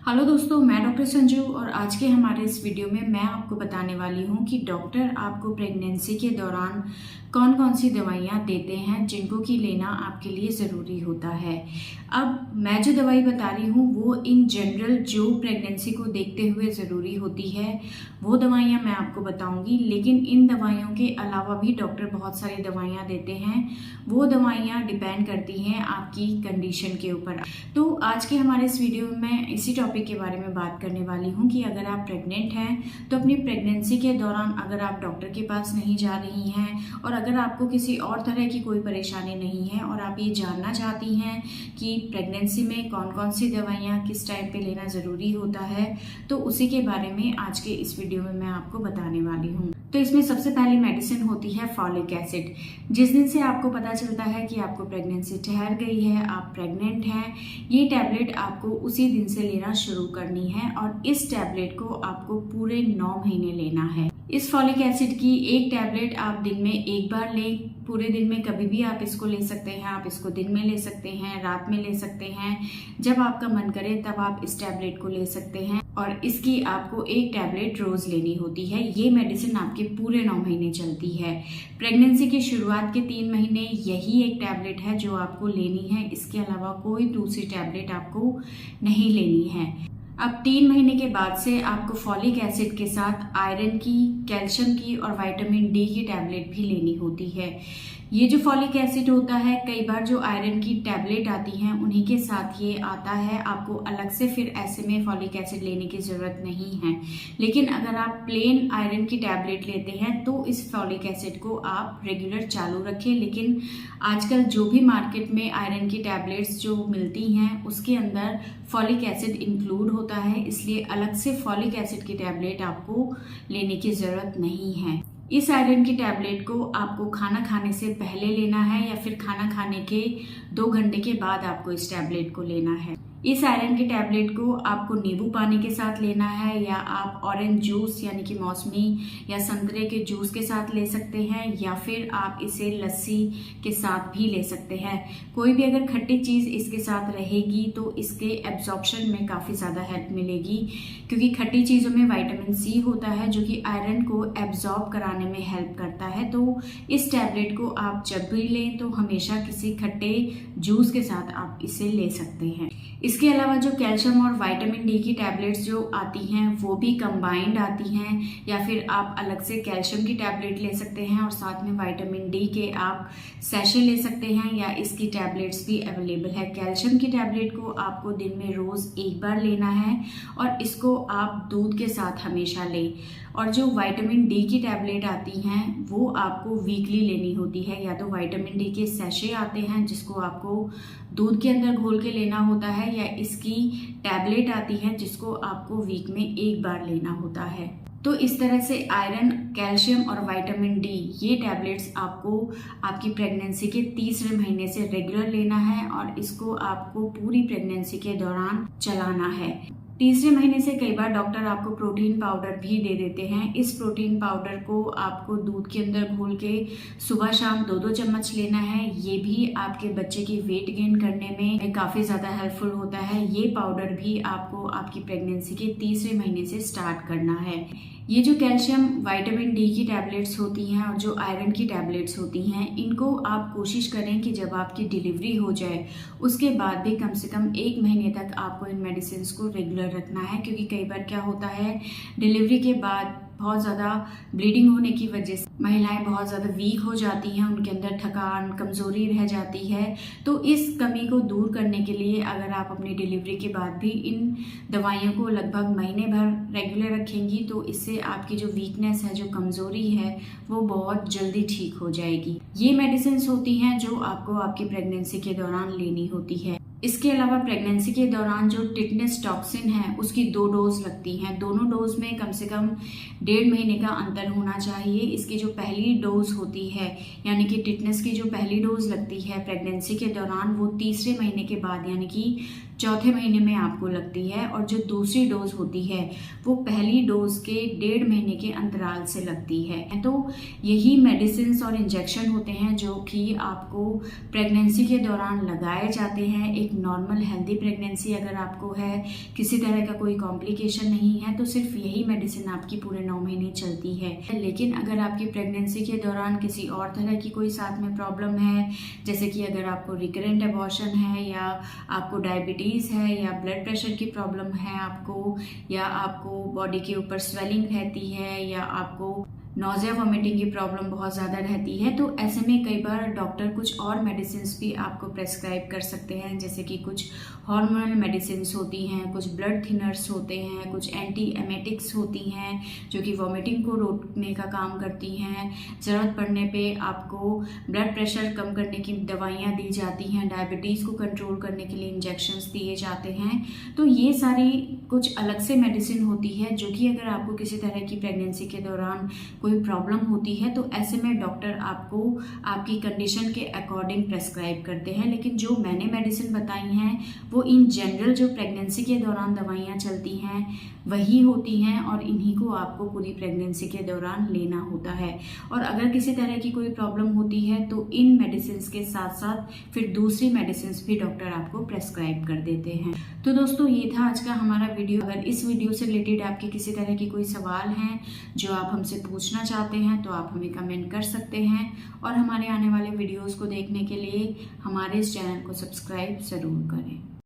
Hello दोस्तों, मैं doctor Sanju और आज के हमारे इस वीडियो में मैं आपको बताने वाली हूँ कि डॉक्टर आपको प्रेगनेंसी के दौरान कौन कौन सी दवाइयाँ देते हैं जिनको कि लेना आपके लिए ज़रूरी होता है। अब मैं जो दवाई बता रही हूँ वो इन जनरल जो प्रेगनेंसी को देखते हुए ज़रूरी होती है वो दवाइयाँ मैं आपको बताऊँगी, लेकिन इन दवाइयों के अलावा भी डॉक्टर बहुत सारी दवाइयाँ देते हैं। वो दवाइयाँ डिपेंड करती हैं आपकी कंडीशन के ऊपर। तो आज के हमारे इस वीडियो में मैं इसी टॉपिक के बारे में बात करने वाली हूँ कि अगर आप प्रेग्नेंट हैं तो अपनी प्रेगनेंसी के दौरान अगर आप डॉक्टर के पास नहीं जा रही हैं और अगर आपको किसी और तरह की कोई परेशानी नहीं है और आप ये जानना चाहती हैं कि प्रेगनेंसी में कौन कौन सी दवाइयाँ किस टाइम पे लेना ज़रूरी होता है, तो उसी के बारे में आज के इस वीडियो में मैं आपको बताने वाली हूँ। तो इसमें सबसे पहली मेडिसिन होती है फॉलिक एसिड। जिस दिन से आपको पता चलता है कि आपको प्रेगनेंसी ठहर गई है, आप प्रेग्नेंट हैं, ये टैबलेट आपको उसी दिन से लेना शुरू करनी है और इस टैबलेट को आपको पूरे 9 महीने लेना है। इस फॉलिक एसिड की एक टैबलेट आप दिन में एक बार लें। पूरे दिन में कभी भी आप इसको ले सकते हैं। आप इसको दिन में ले सकते हैं, रात में ले सकते हैं, जब आपका मन करे तब आप इस टैबलेट को ले सकते हैं और इसकी आपको एक टैबलेट रोज लेनी होती है। ये मेडिसिन आपके पूरे 9 महीने चलती है। प्रेगनेंसी की शुरुआत के 3 महीने यही एक टैबलेट है जो आपको लेनी है। इसके अलावा कोई दूसरी टैबलेट आपको नहीं लेनी है। अब 3 महीने के बाद से आपको फॉलिक एसिड के साथ आयरन की, कैल्शियम की और विटामिन डी की टैबलेट भी लेनी होती है। ये जो फॉलिक एसिड होता है, कई बार जो आयरन की टैबलेट आती हैं उन्हीं के साथ ये आता है। आपको अलग से फिर ऐसे में फॉलिक एसिड लेने की ज़रूरत नहीं है। लेकिन अगर आप प्लेन आयरन की टैबलेट लेते हैं तो इस फॉलिक एसिड को आप रेगुलर चालू रखें। लेकिन आजकल जो भी मार्केट में आयरन की टैबलेट्स जो मिलती हैं उसके अंदर फॉलिक एसिड इंक्लूड होता है, इसलिए अलग से फॉलिक एसिड की टैबलेट आपको लेने की ज़रूरत नहीं है। इस आयरन की टैबलेट को आपको खाना खाने से पहले लेना है या फिर खाना खाने के 2 घंटे के बाद आपको इस टैबलेट को लेना है। इस आयरन की टैबलेट को आपको नींबू पानी के साथ लेना है या आप ऑरेंज जूस यानी कि मौसमी या संतरे के जूस के साथ ले सकते हैं या फिर आप इसे लस्सी के साथ भी ले सकते हैं। कोई भी अगर खट्टी चीज़ इसके साथ रहेगी तो इसके एब्जॉर्प्शन में काफ़ी ज़्यादा हेल्प मिलेगी, क्योंकि खट्टी चीज़ों में विटामिन सी होता है जो कि आयरन को एब्जॉर्ब कराने में हेल्प करता है। तो इस टैबलेट को आप जब भी लें तो हमेशा किसी खट्टे जूस के साथ आप इसे ले सकते हैं। इसके अलावा जो कैल्शियम और विटामिन डी की टैबलेट्स जो आती हैं वो भी कंबाइंड आती हैं, या फिर आप अलग से कैल्शियम की टैबलेट ले सकते हैं और साथ में विटामिन डी के आप सैशे ले सकते हैं, या इसकी टैबलेट्स भी अवेलेबल है। कैल्शियम की टैबलेट को आपको दिन में रोज़ एक बार लेना है और इसको आप दूध के साथ हमेशा लें। और जो विटामिन डी की टैबलेट आती हैं वो आपको वीकली लेनी होती है। या तो विटामिन डी के सैशे आते हैं जिसको आपको दूध के अंदर घोल के लेना होता है, या इसकी टैबलेट आती है जिसको आपको वीक में एक बार लेना होता है। तो इस तरह से आयरन, कैल्शियम और विटामिन डी ये टैबलेट्स आपको आपकी प्रेगनेंसी के तीसरे महीने से रेगुलर लेना है और इसको आपको पूरी प्रेगनेंसी के दौरान चलाना है। तीसरे महीने से कई बार डॉक्टर आपको प्रोटीन पाउडर भी दे देते हैं। इस प्रोटीन पाउडर को आपको दूध के अंदर घोल के सुबह शाम 2-2 चम्मच लेना है। ये भी आपके बच्चे की वेट गेन करने में काफ़ी ज़्यादा हेल्पफुल होता है। ये पाउडर भी आपको आपकी प्रेगनेंसी के तीसरे महीने से स्टार्ट करना है। ये जो कैल्शियम, विटामिन डी की टैबलेट्स होती हैं और जो आयरन की टैबलेट्स होती हैं, इनको आप कोशिश करें कि जब आपकी डिलीवरी हो जाए उसके बाद भी कम से कम 1 महीने तक आपको इन मेडिसिन को रेगुलर रखना है। क्योंकि कई बार क्या होता है, डिलीवरी के बाद बहुत ज़्यादा ब्लीडिंग होने की वजह से महिलाएं बहुत ज़्यादा वीक हो जाती हैं, उनके अंदर थकान, कमज़ोरी रह जाती है। तो इस कमी को दूर करने के लिए अगर आप अपनी डिलीवरी के बाद भी इन दवाइयों को लगभग महीने भर रेगुलर रखेंगी तो इससे आपकी जो वीकनेस है, जो कमज़ोरी है, वो बहुत जल्दी ठीक हो जाएगी। ये मेडिसिन होती हैं जो आपको आपकी प्रेगनेंसी के दौरान लेनी होती है। इसके अलावा प्रेगनेंसी के दौरान जो टिटनेस टॉक्सिन है उसकी 2 डोज लगती हैं। दोनों डोज में कम से कम 1.5 महीने का अंतर होना चाहिए। इसकी जो पहली डोज होती है यानी कि टिटनेस की जो पहली डोज लगती है प्रेगनेंसी के दौरान, वो तीसरे महीने के बाद यानी कि चौथे महीने में आपको लगती है, और जो दूसरी डोज होती है वो पहली डोज के 1.5 महीने के अंतराल से लगती है। तो यही मेडिसिन और इंजेक्शन होते हैं जो कि आपको प्रेगनेंसी के दौरान लगाए जाते हैं। एक नॉर्मल हेल्दी प्रेगनेंसी अगर आपको है, किसी तरह का कोई कॉम्प्लिकेशन नहीं है, तो सिर्फ यही मेडिसिन आपकी पूरे 9 महीने चलती है। लेकिन अगर आपकी प्रेगनेंसी के दौरान किसी और तरह की कोई साथ में प्रॉब्लम है, जैसे कि अगर आपको रिकरेंट एबॉर्शन है, या आपको डायबिटीज़ है, या ब्लड प्रेशर की प्रॉब्लम है आपको, या आपको बॉडी के ऊपर स्वेलिंग रहती है, या आपको नोज़िया वॉमिटिंग की प्रॉब्लम बहुत ज़्यादा रहती है, तो ऐसे में कई बार डॉक्टर कुछ और मेडिसिन भी आपको प्रेस्क्राइब कर सकते हैं, जैसे कि कुछ हार्मोनल मेडिसिन होती हैं, कुछ ब्लड थिनर्स होते हैं, कुछ एंटी एमेटिक्स होती हैं जो कि वॉमिटिंग को रोकने का काम करती हैं। ज़रूरत पड़ने पे आपको ब्लड प्रेशर कम करने की दवाइयाँ दी जाती हैं, डायबिटीज़ को कंट्रोल करने के लिए इंजेक्शंस दिए जाते हैं। तो ये सारी कुछ अलग से मेडिसिन होती है जो कि अगर आपको किसी तरह की प्रेगनेंसी के दौरान कोई प्रॉब्लम होती है तो ऐसे में डॉक्टर आपको आपकी कंडीशन के अकॉर्डिंग प्रेस्क्राइब करते हैं। लेकिन जो मैंने मेडिसिन बताई हैं वो इन जनरल जो प्रेगनेंसी के दौरान दवाइयाँ चलती हैं वही होती हैं, और इन्हीं को आपको पूरी प्रेगनेंसी के दौरान लेना होता है। और अगर किसी तरह की कोई प्रॉब्लम होती है तो इन मेडिसिन के साथ साथ फिर दूसरी मेडिसिन भी डॉक्टर आपको प्रेस्क्राइब कर देते हैं। तो दोस्तों ये था आज का हमारा वीडियो। अगर इस वीडियो से रिलेटेड आपके किसी तरह की कोई सवाल हैं जो आप हमसे पूछना चाहते हैं तो आप हमें कमेंट कर सकते हैं, और हमारे आने वाले वीडियोस को देखने के लिए हमारे इस चैनल को सब्सक्राइब ज़रूर करें।